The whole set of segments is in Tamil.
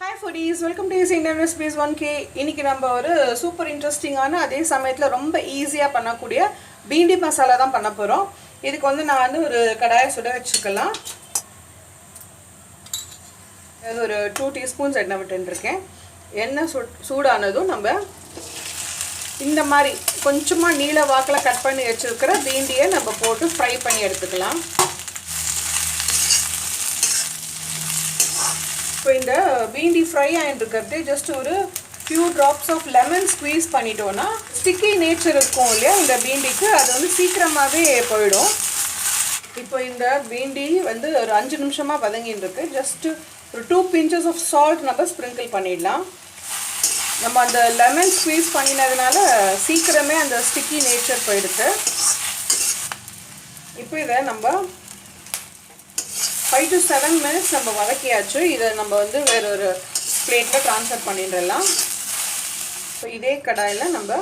Hi foodies, welcome to Indian Recipes 1K. இன்னைக்கு நம்ம ஒரு சூப்பர் இன்ட்ரஸ்டிங்கான அதே சமயத்துல ரொம்ப ஈஸியா பண்ணக்கூடிய பீண்டி மசாலா தான் பண்ண போறோம். இதுக்கு வந்து நான் வந்து ஒரு கடாயை சுட வச்சுக்கலாம். அது ஒரு 2 டீஸ்பூன்ஸ் எண்ணெய் விட்டுருக்கேன். எண்ணெய் சூடானதும் நம்ம இந்த மாதிரி கொஞ்சமா நீள வாக்குல கட் பண்ணி வச்சிருக்கிற பீண்டியை நம்ம போட்டு ஃப்ரை பண்ணி எடுத்துக்கலாம். இந்த பீண்டி ஃப்ரை ஆயிட்டிருக்கிறது ஜஸ்ட் ஒரு few drops of lemon squeeze பண்ணிட்டோம்னா sticky nature இருக்கும் இல்லையா இந்த பீண்டிக்கு அது வந்து சீக்கிரமாவே போய்டும். இப்போ இந்த பீண்டி வந்து ஒரு 5 நிமிஷமா வதங்கிட்டு இருக்கு. ஜஸ்ட் ஒரு 2 pinches of salt நம்ம ஸ்ப்ரிங்கிள் பண்ணிடலாம். நம்ம அந்த லெமன் ஸ்குவீஸ் பண்ணினதுனால சீக்கிரமே அந்த sticky nature போயிடுது. இப்போ இத நம்ம 5 to 7 minutes நம்ம வதக்கியாச்சு. இத நம்ம வந்து வேற ஒரு பிளேட்ல ட்ரான்ஸ்ஃபர் பண்ணிடலாம். இப்போ இதே கடாயில நம்ம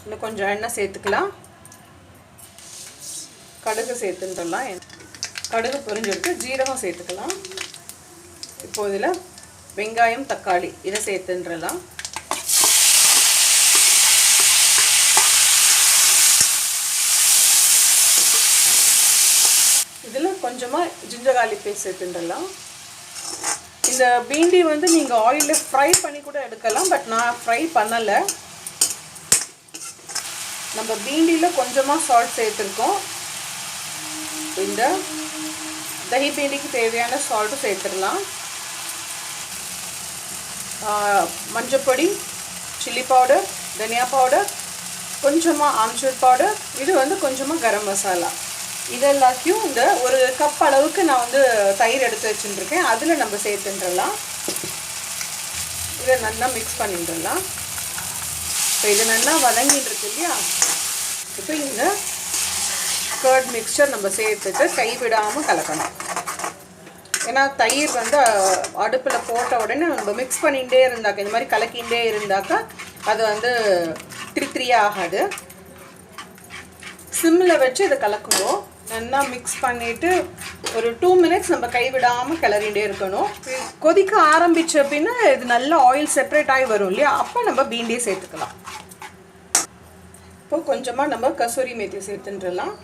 இன்னும் கொஞ்சம் எண்ணெய் சேர்த்துக்கலாம். கடுகு சேர்த்துடலாம். கடுகு பொரிஞ்சிருக்கு. ஜீரகம் சேர்த்துக்கலாம். இப்போ இதுல வெங்காயம் தக்காளி இத சேர்த்துடலாம். இதுல கொஞ்சமா ஜிஞ்சர் garlic பேஸ்ட் சேர்த்துடலாம். இந்த பீண்டி வந்து நீங்க ஆயில்ல ஃப்ரை பண்ணி கூட எடுக்கலாம். பட் நான் ஃப்ரை பண்ணல. நம்ம பீண்டில கொஞ்சமா salt சேர்த்திருக்கோம். இந்த दही பீண்டிக்கு தேவையான salt சேர்த்துடலாம். மஞ்சள் பொடி, chili powder, தனியா பவுடர், கொஞ்சமா ஆம்ச்சூர் பவுடர், இது வந்து கொஞ்சமா கரம் மசாலா. இதெல்லாத்தையும் இந்த ஒரு கப் அளவுக்கு நான் வந்து தயிர் எடுத்து வச்சிருக்கேன். அதுல நம்ம சேர்த்துடலாம். இத நல்லா mix பண்ணிடலாம். இப்போ இது நல்லா வதங்கிட்டு இருக்கு இல்லையா? இப்போ இந்த curd mixture நம்ம சேர்த்துட்டு கைவிடாம கலக்கணும். ஏன்னா தயிர் வந்து அடுப்புல போட்ட உடனே நம்ம mix பண்ணிட்டே இருந்தாக்க இந்த மாதிரி கலக்கிட்டே இருந்தாக்க அது வந்து திரித்திரியா ஆகாது. சிம்ல வச்சு இத கலக்குவோம். நல்லா mix பண்ணிட்டு ஒரு 2 minutes நம்ம கைவிடாம கிளறிட்டே இருக்கணும். கொதிக்க ஆரம்பிச்ச பின்ன இது நல்ல ஆயில் செப்பரேட் ஆகி வரும் இல்லையா? அப்ப நம்ம பீண்டியை சேர்த்துக்கலாம். இப்போ கொஞ்சமா நம்ம கசூரி மேத்தி சேர்த்துடலாம்.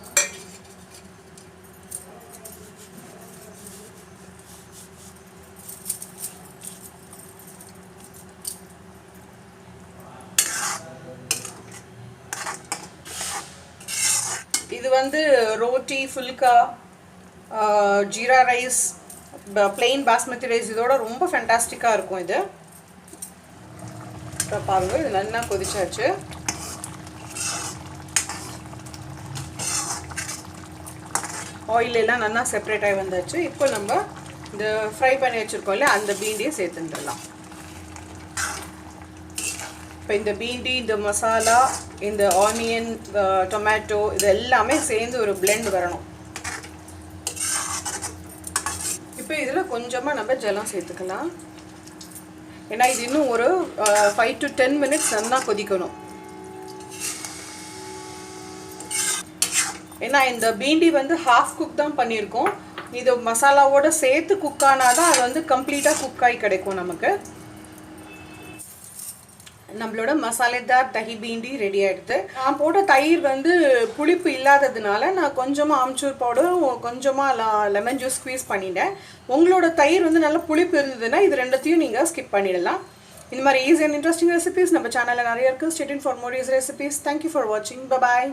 இது வந்து roti, phulka, jeera rice, plain basmati rice இதோட ரொம்ப ஃபேண்டாஸ்டிக்கா இருக்கும் இது. இப்ப பாருங்க இது நல்லா கொதிச்சாச்சு. ஆயில் எல்லாம் நல்லா செப்பரேட் ஆகி வந்தாச்சு. இப்போ நம்ம இந்த ஃப்ரை பண்ணி வச்சிருக்கோம்ல அந்த பீண்டியை சேர்த்துடலாம். இப்போ இந்த பீண்டி, இந்த மசாலா, இந்த ஆனியன், டொமேட்டோ இது எல்லாமே சேர்ந்து ஒரு blend வரணும். இப்போ இதுல கொஞ்சமா நம்ம ஜலம் சேர்த்துக்கலாம். ஏன்னா இது இன்னும் ஒரு 5 to 10 minutes நல்லா கொதிக்கணும். ஏன்னா இந்த பீண்டி வந்து ஹாஃப் குக் தான் பண்ணியிருக்கோம். இது மசாலாவோட சேர்த்து குக் ஆனாதான் அது வந்து கம்ப்ளீட்டா குக் ஆகி கிடைக்கும் நமக்கு. நம்மளோட மசாலேதார் தஹி பீண்டி ரெடி ஆயிடுது. நான் போட்ட தயிர் வந்து புளிப்பு இல்லாததுனால நான் கொஞ்சமா ஆம்ச்சூர் பவுடரும் கொஞ்சமா லெமன் ஜூஸ் ஸ்குவீஸ் பண்ணிட்டேன். உங்களோட தயிர் வந்து நல்ல புளிப்பு இருந்ததுன்னா இது ரெண்டத்தையும் நீங்க ஸ்கிப் பண்ணிடலாம். இந்த மாதிரி ஈஸி அண்ட் இன்ட்ரெஸ்டிங் ரெசிபீஸ் நம்ம சேனல்ல நிறைய இருக்கு. Stay tuned for more easy recipes. Thank you for watching. Bye bye.